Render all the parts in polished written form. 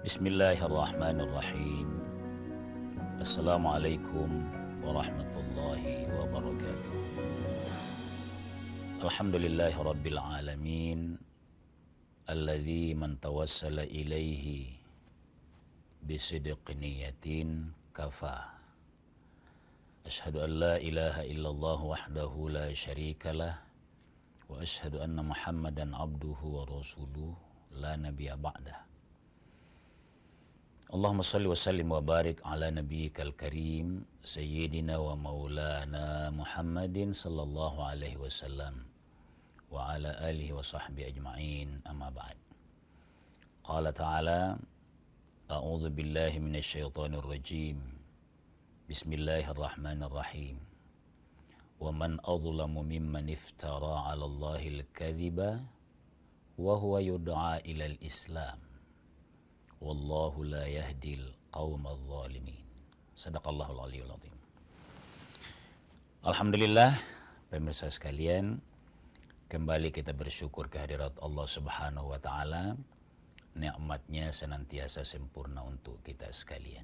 Bismillahirrahmanirrahim. Assalamualaikum warahmatullahi wabarakatuh. Alhamdulillahi rabbil alamin. Alladzi man tawassala ilaihi bisidqi niyatin kafa. Ashhadu an la ilaha illallah wahdahu la syarikalah. Wa ashhadu anna Muhammadan abduhu wa rasuluh la nabiyya ba'dah. Allahumma salli wa sallim wa barik ala nabiyyikal karim sayyidina wa maulana Muhammadin sallallahu alaihi wasallam wa ala alihi wa sahbihi ajma'in, amma ba'd. Qala ta'ala, a'udzu billahi minasy syaithanir rajim. Bismillahirrahmanirrahim. Wa man adhlamu mimman iftara 'ala Allahil kadhiba wa huwa yud'a ilal Islam. Wallahu la yahdil qaumadh dhalimin. Sadaqallahul aliyyul azim. Alhamdulillah, pemirsa sekalian, kembali kita bersyukur kehadirat Allah Subhanahu wa taala. Nikmatnya senantiasa sempurna untuk kita sekalian.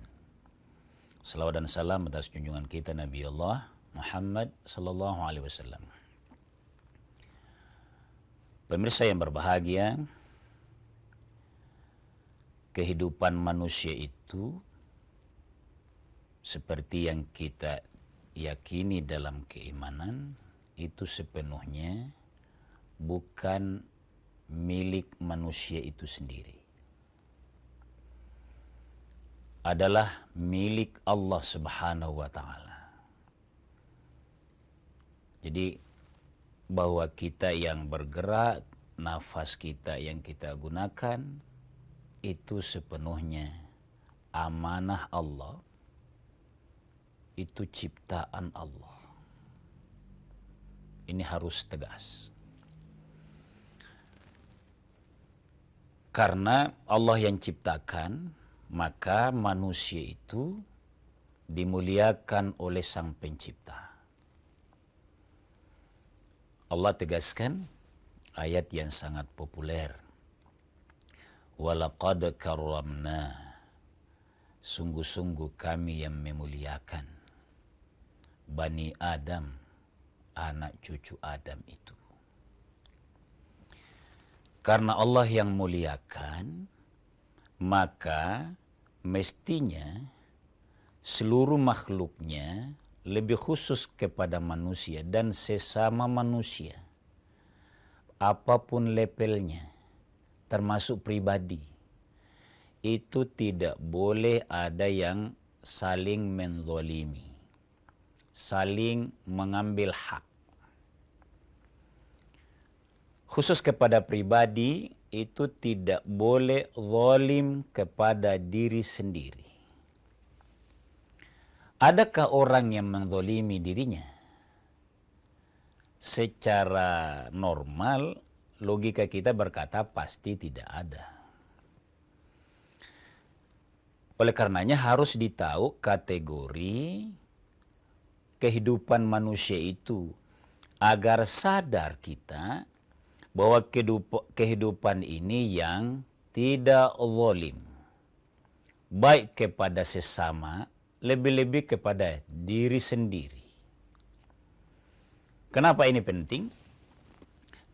Selawat dan salam atas junjungan kita Nabi Allah Muhammad sallallahu alaihi wasallam. Pemirsa yang berbahagia, kehidupan manusia itu seperti yang kita yakini dalam keimanan itu sepenuhnya bukan milik manusia itu sendiri. Adalah milik Allah Subhanahu wa taala. Jadi bahwa kita yang bergerak, nafas kita yang kita gunakan itu sepenuhnya amanah Allah, itu ciptaan Allah. Ini harus tegas. Karena Allah yang ciptakan, maka manusia itu dimuliakan oleh Sang Pencipta. Allah tegaskan ayat yang sangat populer. Walaqad karramna, sungguh-sungguh kami yang memuliakan Bani Adam, anak cucu Adam itu. Karena Allah yang muliakan, maka mestinya seluruh makhluknya, lebih khusus kepada manusia dan sesama manusia, apapun levelnya, termasuk pribadi, itu tidak boleh ada yang saling menzalimi, saling mengambil hak. Khusus kepada pribadi, itu tidak boleh zalim kepada diri sendiri. Adakah orang yang menzalimi dirinya? Secara normal, logika kita berkata pasti tidak ada. Oleh karenanya harus ditahu kategori kehidupan manusia itu agar sadar kita bahwa kehidupan ini yang tidak zalim, baik kepada sesama, lebih-lebih kepada diri sendiri. Kenapa ini penting?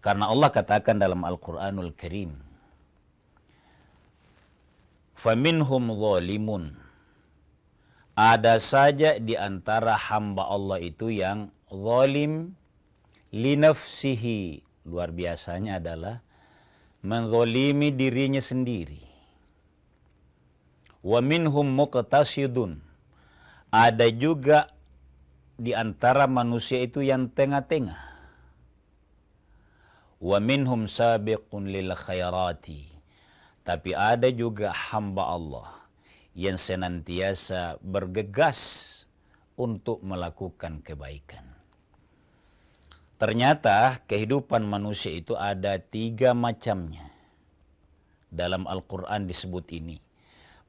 Karena Allah katakan dalam Al-Quranul Karim, faminhum zalimun, ada saja di antara hamba Allah itu yang zalim linafsihi, luar biasanya adalah menzalimi dirinya sendiri. Wa minhum muqtasidun, ada juga di antara manusia itu yang tengah-tengah. Wa minhum sabiqun lil khairati, tapi ada juga hamba Allah yang senantiasa bergegas untuk melakukan kebaikan. Ternyata kehidupan manusia itu ada 3 macamnya. Dalam Al-Quran disebut ini,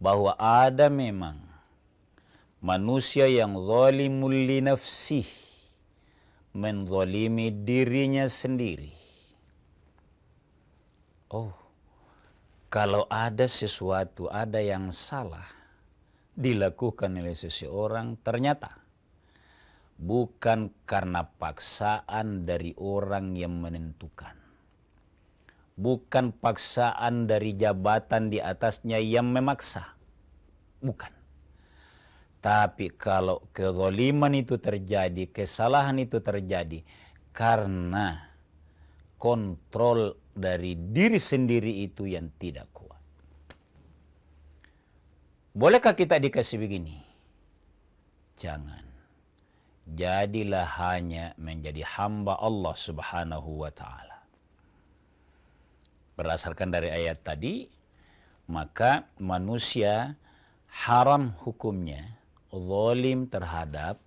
bahwa ada memang manusia yang zalimul li nafsih, menzalimi dirinya sendiri. Oh, kalau ada sesuatu, ada yang salah dilakukan oleh seseorang, ternyata bukan karena paksaan dari orang yang menentukan. Bukan paksaan dari jabatan di atasnya yang memaksa. Bukan. Tapi kalau kezaliman itu terjadi, kesalahan itu terjadi karena kontrol dari diri sendiri itu yang tidak kuat. Bolehkah kita dikasih begini? Jangan. Jadilah hanya menjadi hamba Allah Subhanahu wa ta'ala. Berdasarkan dari ayat tadi, maka manusia haram hukumnya zalim terhadap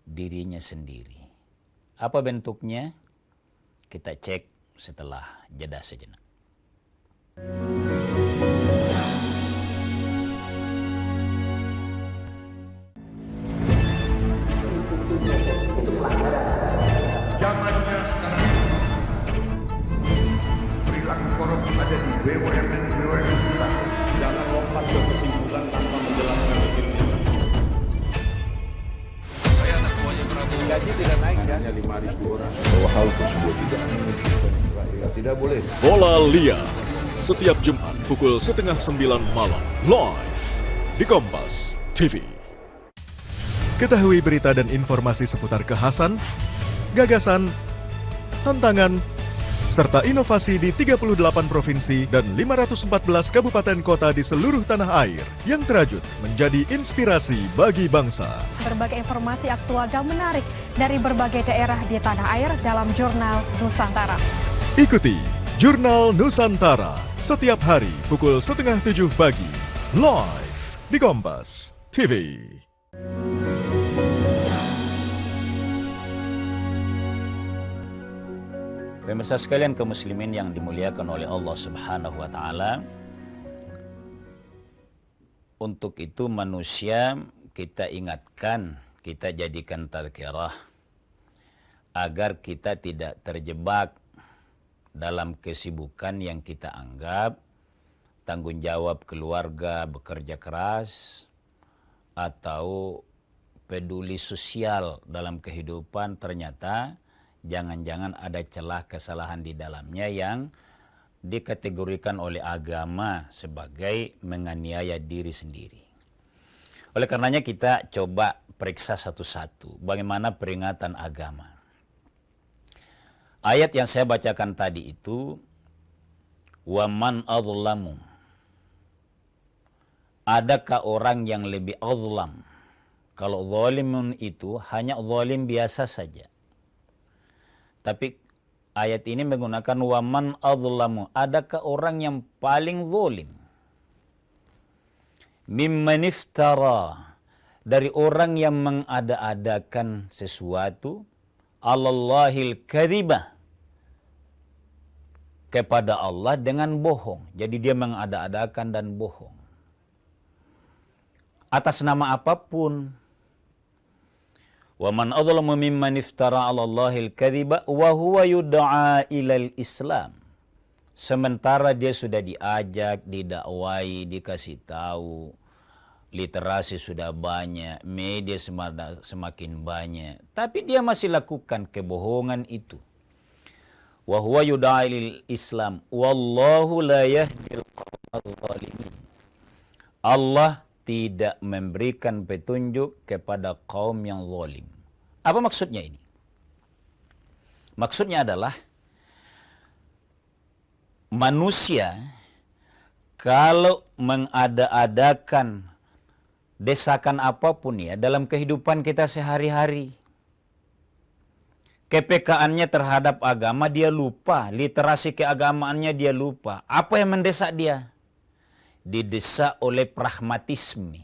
dirinya sendiri. Apa bentuknya? Kita cek setelah jeda sejenak. Zamannya sekarang perilaku korup ada di BUMN kita. Jangan lompat ke kesimpulan tanpa menjelaskan dirinya. Saya anak buahnya Prabowo. Gaji tidak naik ya? Hanya 5.000 orang. Bahwa hal tersebut tidak menunjukkan rakyat. Tidak boleh. Bola Liar setiap Jumat pukul 8:30 malam live di Kompas TV. Ketahui berita dan informasi seputar kekhasan, gagasan, tantangan, serta inovasi di 38 provinsi dan 514 kabupaten kota di seluruh tanah air yang terajut menjadi inspirasi bagi bangsa. Berbagai informasi aktual dan menarik dari berbagai daerah di tanah air dalam Jurnal Nusantara. Ikuti Jurnal Nusantara setiap hari pukul 6:30 pagi, live di Kompas TV. Pemirsa sekalian kaum muslimin yang dimuliakan oleh Allah Subhanahu wa taala, untuk itu manusia kita ingatkan, kita jadikan tazkirah agar kita tidak terjebak dalam kesibukan yang kita anggap tanggung jawab keluarga, bekerja keras, atau peduli sosial dalam kehidupan, ternyata jangan-jangan ada celah kesalahan di dalamnya yang dikategorikan oleh agama sebagai menganiaya diri sendiri. Oleh karenanya kita coba periksa satu-satu bagaimana peringatan agama. Ayat yang saya bacakan tadi itu, wa man adzlamu. Adakah orang yang lebih adzlam? Kalau zalimun itu hanya zalim biasa saja. Tapi ayat ini menggunakan waman adzlamu. Adakah orang yang paling zalim? Mimman iftara, dari orang yang mengada-adakan sesuatu, alallahil kadhiba, kepada Allah dengan bohong. Jadi dia mengada-adakan dan bohong. Atas nama apapun. Wa man adzlamu mimman iftara 'ala Allahil kadhiba wa huwa yud'a ilal Islam. Sementara dia sudah diajak, didakwai, dikasih tahu, literasi sudah banyak, media semakin banyak, tapi dia masih lakukan kebohongan itu. Wa huwa yud'a ilal Islam wallahu la yahdil qawmal zalimin. Allah tidak memberikan petunjuk kepada kaum yang zalim. Apa maksudnya ini? Maksudnya adalah manusia kalau mengada-adakan desakan apapun ya dalam kehidupan kita sehari-hari, kepekaannya terhadap agama dia lupa, literasi keagamaannya dia lupa. Apa yang mendesak dia? Didesak oleh pragmatisme.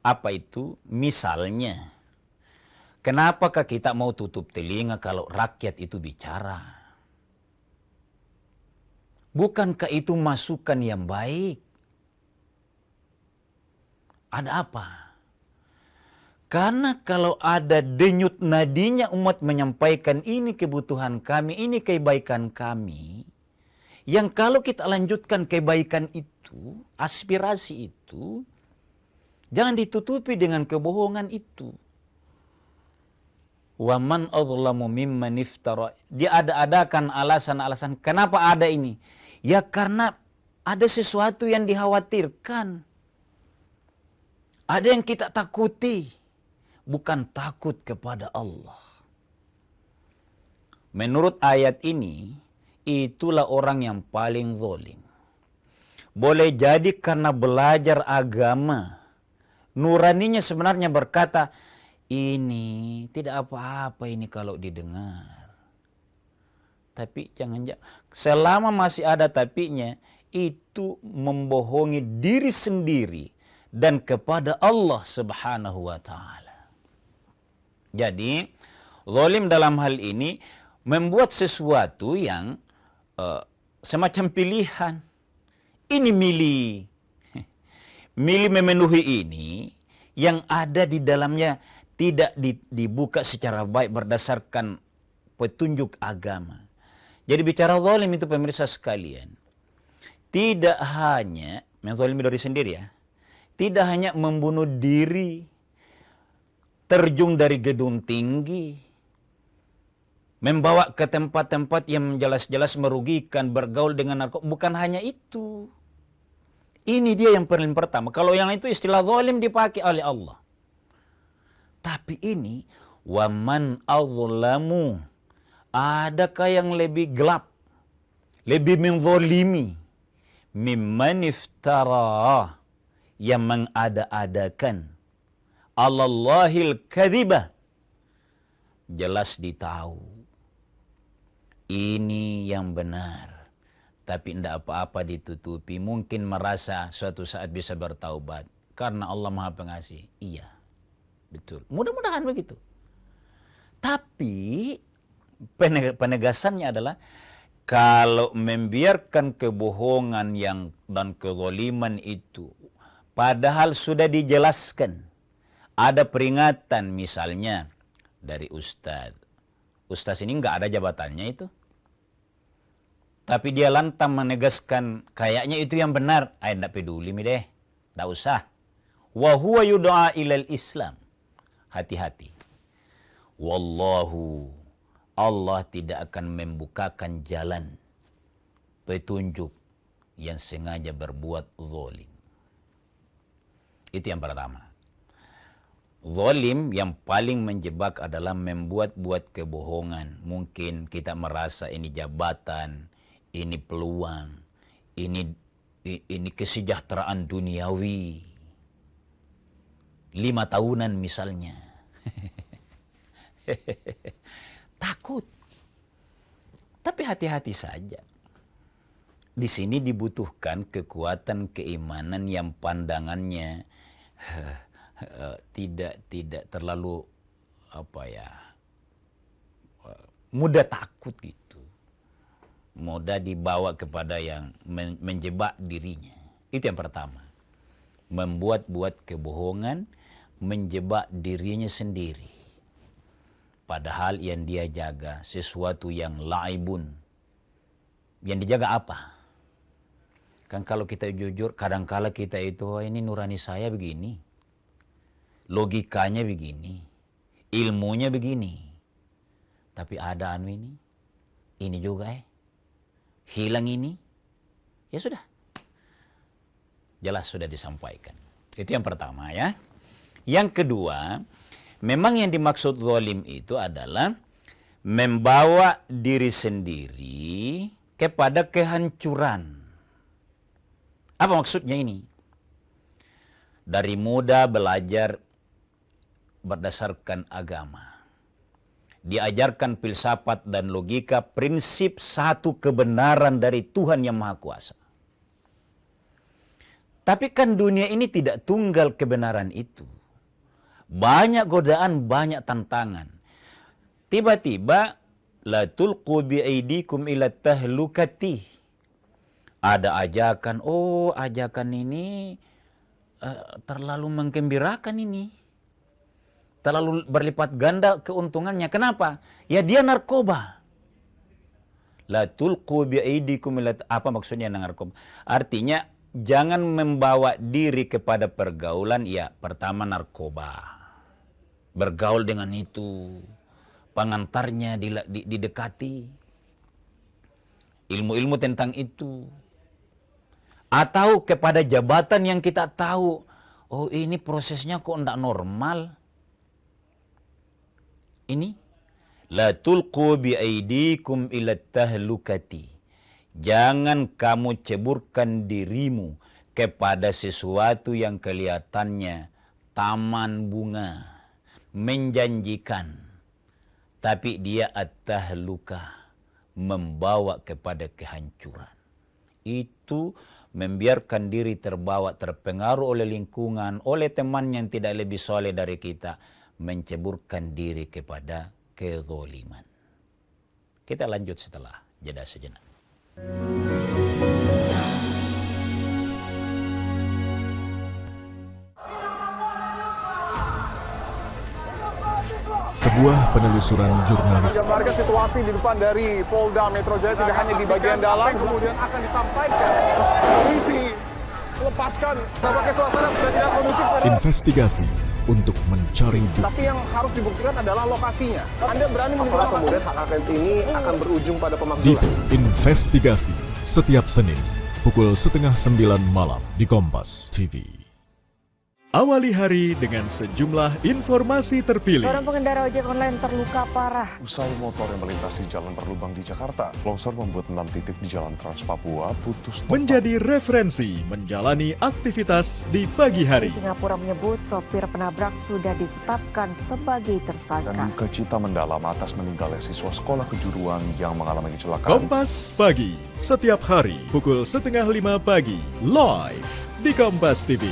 Apa itu? Misalnya, kenapakah kita mau tutup telinga kalau rakyat itu bicara? Bukankah itu masukan yang baik? Ada apa? Karena kalau ada denyut nadinya umat menyampaikan ini kebutuhan kami, ini kebaikan kami, Yang kalau kita lanjutkan kebaikan itu, aspirasi itu, jangan ditutupi dengan kebohongan itu. Wa man adzlamu mimman iftara. Dia ada-adakan alasan-alasan. Kenapa ada ini? Ya karena ada sesuatu yang dikhawatirkan. Ada yang kita takuti. Bukan takut kepada Allah. Menurut ayat ini, itulah orang yang paling zalim. Boleh jadi karena belajar agama, nuraninya sebenarnya berkata, ini tidak apa-apa ini kalau didengar. Tapi jangan, selama masih ada tapinya, itu membohongi diri sendiri dan kepada Allah Subhanahu wa Ta'ala. Jadi, zalim dalam hal ini membuat sesuatu yang semacam pilihan. Ini milih memenuhi ini yang ada di dalamnya tidak dibuka secara baik berdasarkan petunjuk agama. Jadi bicara zalim itu pemirsa sekalian, tidak hanya menzalimi diri sendiri ya, tidak hanya membunuh diri, terjun dari gedung tinggi, membawa ke tempat-tempat yang jelas-jelas merugikan, bergaul dengan narkoba. Bukan hanya itu. Ini dia yang paling pertama. Kalau yang itu istilah zalim dipakai oleh Allah. Tapi ini, waman adzlamu. Adakah yang lebih gelap, lebih menzalimi, mimman iftara, yang mengada-adakan Allahil kadzibah. Jelas ditahu ini yang benar, tapi tidak apa-apa ditutupi. Mungkin merasa suatu saat bisa bertaubat karena Allah Maha Pengasih. Iya, betul. Mudah-mudahan begitu. Tapi penegasannya adalah kalau membiarkan kebohongan dan kezaliman itu, padahal sudah dijelaskan, ada peringatan misalnya dari ustadz. Ustadz ini nggak ada jabatannya itu. Tapi dia lantang menegaskan kayaknya itu yang benar. Tidak peduli mi deh. Tidak usah. Wa huwa yud'a ilal Islam. Hati-hati. Wallahu. Allah tidak akan membukakan jalan petunjuk yang sengaja berbuat zalim. Itu yang pertama. Zalim yang paling menjebak adalah membuat-buat kebohongan. Mungkin kita merasa ini jabatan, ini peluang, ini kesejahteraan duniawi. 5 tahunan misalnya. Takut. Tapi hati-hati saja. Di sini dibutuhkan kekuatan keimanan yang pandangannya tidak terlalu mudah takut gitu, mudah dibawa kepada yang menjebak dirinya. Itu yang pertama, membuat-buat kebohongan, menjebak dirinya sendiri, padahal yang dia jaga sesuatu yang laibun. Yang dijaga apa? Kan kalau kita jujur, kadangkala kita itu, ini nurani saya begini, logikanya begini, ilmunya begini. Tapi ada ini juga hilang ini. Ya sudah. Jelas sudah disampaikan. Itu yang pertama ya. Yang kedua, memang yang dimaksud zalim itu adalah membawa diri sendiri kepada kehancuran. Apa maksudnya ini? Dari muda belajar berdasarkan agama. Diajarkan filsafat dan logika, prinsip satu kebenaran dari Tuhan yang Maha Kuasa. Tapi kan dunia ini tidak tunggal kebenaran itu. Banyak godaan, banyak tantangan. Tiba-tiba, la tulqu bi'aidikum ila tahlukati. Ada ajakan, ajakan ini terlalu menggembirakan ini. Terlalu berlipat ganda keuntungannya. Kenapa? Ya dia narkoba. La tulqu biaidikum apa maksudnya narkoba? Artinya jangan membawa diri kepada pergaulan, ya pertama narkoba. Bergaul dengan itu, pengantarnya didekati. Ilmu-ilmu tentang itu. Atau kepada jabatan yang kita tahu, oh ini prosesnya kok enggak normal. Ini la tulqu biaidikum ila tahlukati. Jangan kamu ceburkan dirimu kepada sesuatu yang kelihatannya taman bunga, menjanjikan, tapi dia at-tahluka, membawa kepada kehancuran. Itu membiarkan diri terbawa, terpengaruh oleh lingkungan, oleh teman yang tidak lebih soleh dari kita, menceburkan diri kepada kezaliman. Kita lanjut setelah jeda sejenak. Sebuah penelusuran jurnalis Gambarkan situasi di depan dari Polda Metro Jaya, tidak hanya di bagian dalam, kemudian akan disampaikan polisi lepaskan. Tampaknya suasana sudah tidak kondusif. investigasi untuk mencari bukti. Tapi yang harus dibuktikan adalah lokasinya. Anda berani menilai kemudian hak angket ini akan berujung pada pemakzulan. Dipo Investigasi setiap Senin pukul 8:30 malam di Kompas TV. Awali hari dengan sejumlah informasi terpilih. Seorang pengendara ojek online terluka parah. Usai motor yang melintasi jalan berlubang di Jakarta, longsor membuat 6 titik di jalan Trans Papua putus total. Menjadi referensi menjalani aktivitas di pagi hari. Di Singapura menyebut sopir penabrak sudah ditetapkan sebagai tersangka. Dan duka cita mendalam atas meninggalnya siswa sekolah kejuruan yang mengalami kecelakaan. Kompas Pagi, setiap hari pukul 4:30 pagi, live di Kompas TV.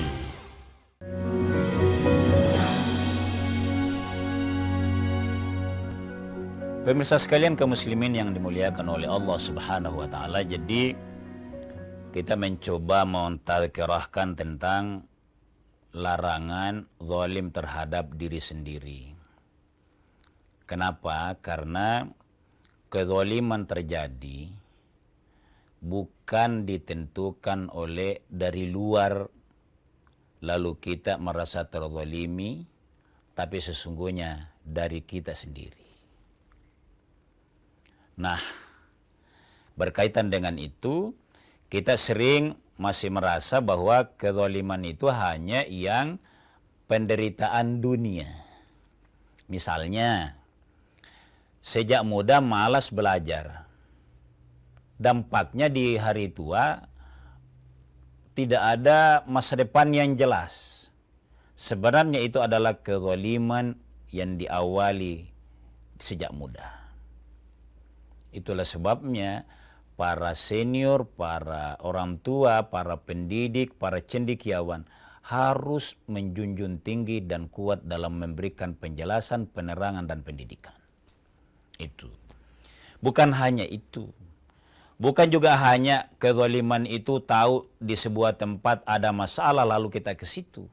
Pemirsa sekalian kaum muslimin yang dimuliakan oleh Allah Subhanahu wa taala, jadi kita mencoba mentadhkirahkan tentang larangan zalim terhadap diri sendiri. Kenapa? Karena kezaliman terjadi bukan ditentukan oleh dari luar lalu kita merasa terzalimi, tapi sesungguhnya dari kita sendiri. Nah, berkaitan dengan itu, kita sering masih merasa bahwa kezaliman itu hanya yang penderitaan dunia. Misalnya, sejak muda malas belajar. Dampaknya di hari tua tidak ada masa depan yang jelas. Sebenarnya itu adalah kezaliman yang diawali sejak muda. Itulah sebabnya para senior, para orang tua, para pendidik, para cendekiawan harus menjunjung tinggi dan kuat dalam memberikan penjelasan, penerangan, dan pendidikan. Itu. Bukan hanya itu. Bukan juga hanya kezaliman itu tahu di sebuah tempat ada masalah lalu kita ke situ.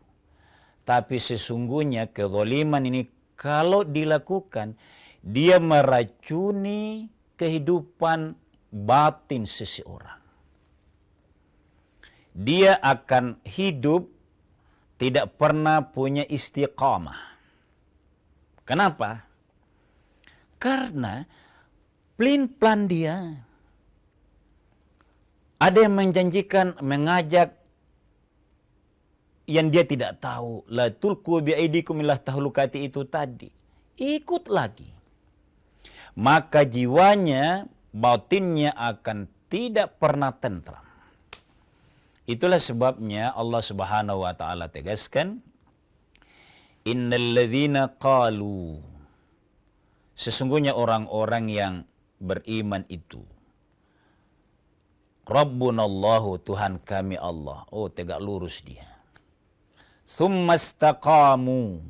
Tapi sesungguhnya kezaliman ini kalau dilakukan, dia meracuni kehidupan batin seseorang. Dia akan hidup tidak pernah punya istiqamah. Kenapa? Karena pelin-pelan dia ada yang menjanjikan, mengajak yang dia tidak tahu. La tulqu biaidikum ila tahlukati itu tadi. Ikut lagi. Maka jiwanya, batinnya akan tidak pernah tentram. Itulah sebabnya Allah Subhanahu wa taala tegaskan, innal ladzina qalu, sesungguhnya orang-orang yang beriman itu, Rabbunallahu, Tuhan kami Allah. Oh, tegak lurus dia. Tsumma istaqamu,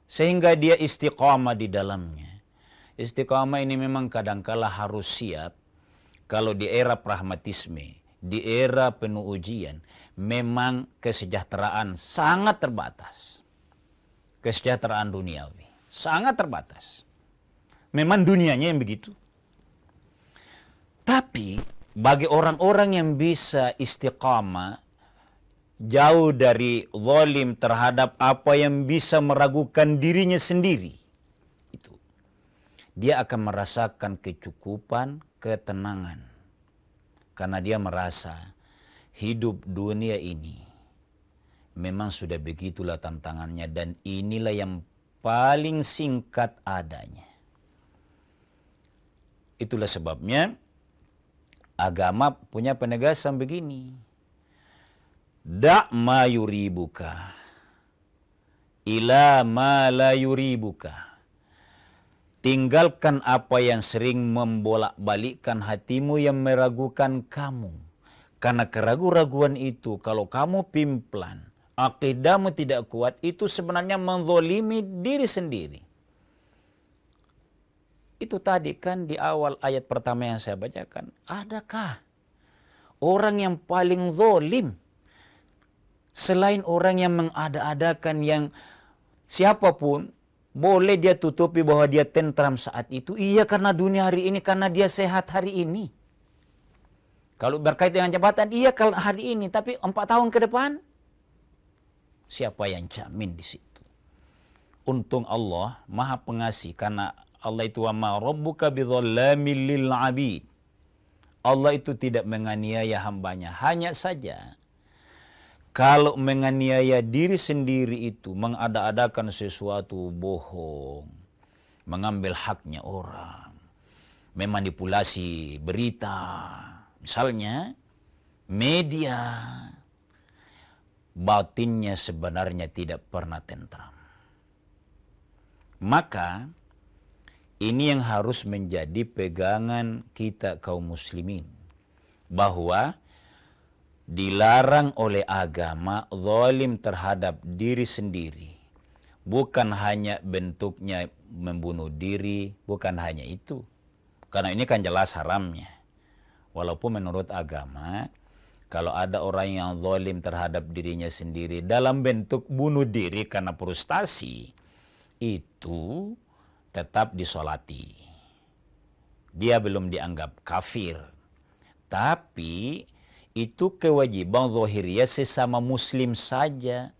sehingga dia istiqamah di dalamnya. Istiqamah ini memang kadangkala harus siap. Kalau di era pragmatisme, di era penuh ujian, memang kesejahteraan sangat terbatas. Kesejahteraan duniawi sangat terbatas. Memang dunianya yang begitu. Tapi bagi orang-orang yang bisa istiqamah, jauh dari zalim terhadap apa yang bisa meragukan dirinya sendiri, itu dia akan merasakan kecukupan, ketenangan. Karena dia merasa hidup dunia ini memang sudah begitulah tantangannya, dan inilah yang paling singkat adanya. Itulah sebabnya agama punya penegasan begini. Da' ma yuribuka ila ma la yuribuka. Tinggalkan apa yang sering membolak-balikkan hatimu, yang meragukan kamu. Karena keraguan-raguan itu, kalau kamu pimplan, akidahmu tidak kuat, itu sebenarnya menzolimi diri sendiri. Itu tadi kan di awal ayat pertama yang saya bacakan. Adakah orang yang paling zalim selain orang yang mengada-adakan, yang siapapun boleh dia tutupi bahwa dia tentram saat itu? Iya, karena dunia hari ini, karena dia sehat hari ini. Kalau berkait dengan jabatan, iya kalau hari ini, tapi 4 tahun ke depan, siapa yang jamin di situ? Untung Allah Maha Pengasih, karena Allah itu wa ma rabbuka bidzalamil lil abid. Allah itu tidak menganiaya hambanya. Hanya saja kalau menganiaya diri sendiri itu, mengada-adakan sesuatu, bohong, mengambil haknya orang, memanipulasi berita, misalnya media, batinnya sebenarnya tidak pernah tentram. Maka ini yang harus menjadi pegangan kita kaum muslimin, bahwa dilarang oleh agama zalim terhadap diri sendiri. Bukan hanya bentuknya membunuh diri, bukan hanya itu. Karena ini kan jelas haramnya. Walaupun menurut agama, kalau ada orang yang zalim terhadap dirinya sendiri dalam bentuk bunuh diri karena frustasi, itu tetap disolati. Dia belum dianggap kafir. Tapi itu kewajiban zahiriyah sesama muslim saja.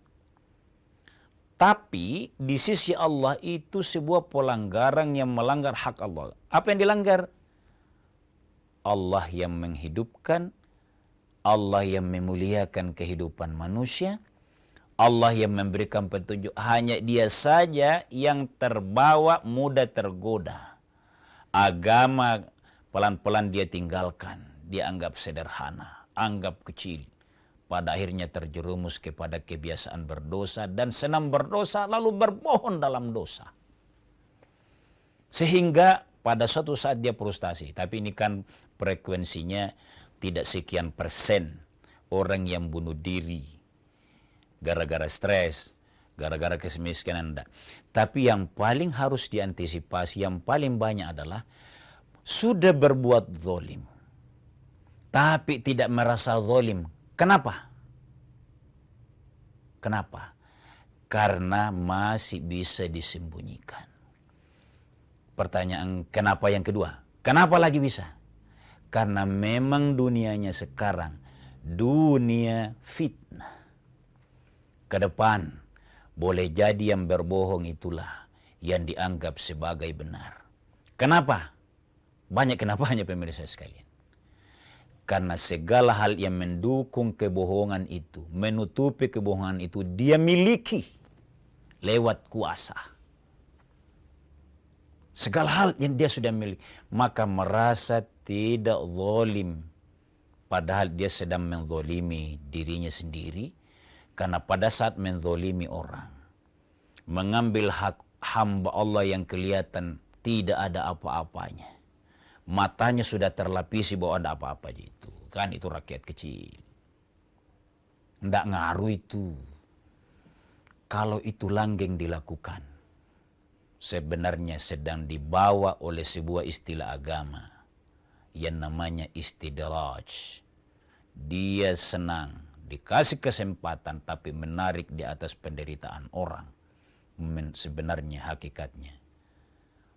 Tapi di sisi Allah itu sebuah pelanggaran yang melanggar hak Allah. Apa yang dilanggar? Allah yang menghidupkan, Allah yang memuliakan kehidupan manusia, Allah yang memberikan petunjuk. Hanya dia saja yang terbawa, mudah tergoda. Agama pelan-pelan dia tinggalkan. Dia anggap sederhana, anggap kecil. Pada akhirnya terjerumus kepada kebiasaan berdosa dan senang berdosa lalu berbohong dalam dosa. Sehingga pada suatu saat dia frustasi. Tapi ini kan frekuensinya tidak sekian persen orang yang bunuh diri gara-gara stres, gara-gara kemiskinan. Tapi yang paling harus diantisipasi, yang paling banyak adalah sudah berbuat zalim, tapi tidak merasa zalim. Kenapa? Kenapa? Karena masih bisa disembunyikan. Pertanyaan kenapa yang kedua? Kenapa lagi bisa? Karena memang dunianya sekarang dunia fitnah. Ke depan boleh jadi yang berbohong itulah yang dianggap sebagai benar. Kenapa? Banyak kenapanya pemirsa sekalian. Karena segala hal yang mendukung kebohongan itu, menutupi kebohongan itu, dia miliki lewat kuasa. Segala hal yang dia sudah miliki, maka merasa tidak zalim. Padahal dia sedang menzalimi dirinya sendiri. Karena pada saat menzalimi orang, mengambil hak hamba Allah yang kelihatan tidak ada apa-apanya, matanya sudah terlapisi bahwa ada apa-apa itu. Kan itu rakyat kecil. Tidak ngaruh itu. Kalau itu langgeng dilakukan, sebenarnya sedang dibawa oleh sebuah istilah agama yang namanya istidraj. Dia senang dikasih kesempatan tapi menarik di atas penderitaan orang. Sebenarnya hakikatnya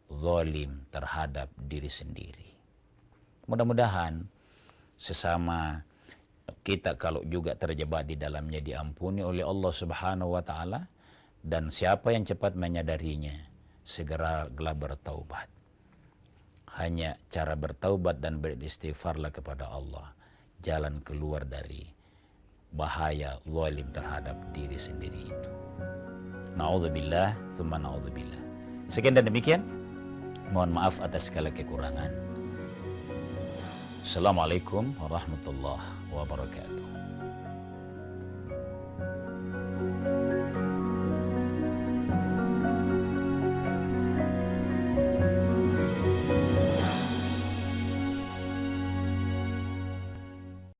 zalim terhadap diri sendiri. Mudah-mudahan sesama kita kalau juga terjebak di dalamnya diampuni oleh Allah Subhanahu wa taala, dan siapa yang cepat menyadarinya segeralah bertaubat. Hanya cara bertaubat dan beristighfarlah kepada Allah jalan keluar dari bahaya zalim terhadap diri sendiri itu. Na'udzubillah, tsumma na'udzubillah. Sekian dan demikian. Mohon maaf atas segala kekurangan. Assalamualaikum warahmatullahi wabarakatuh.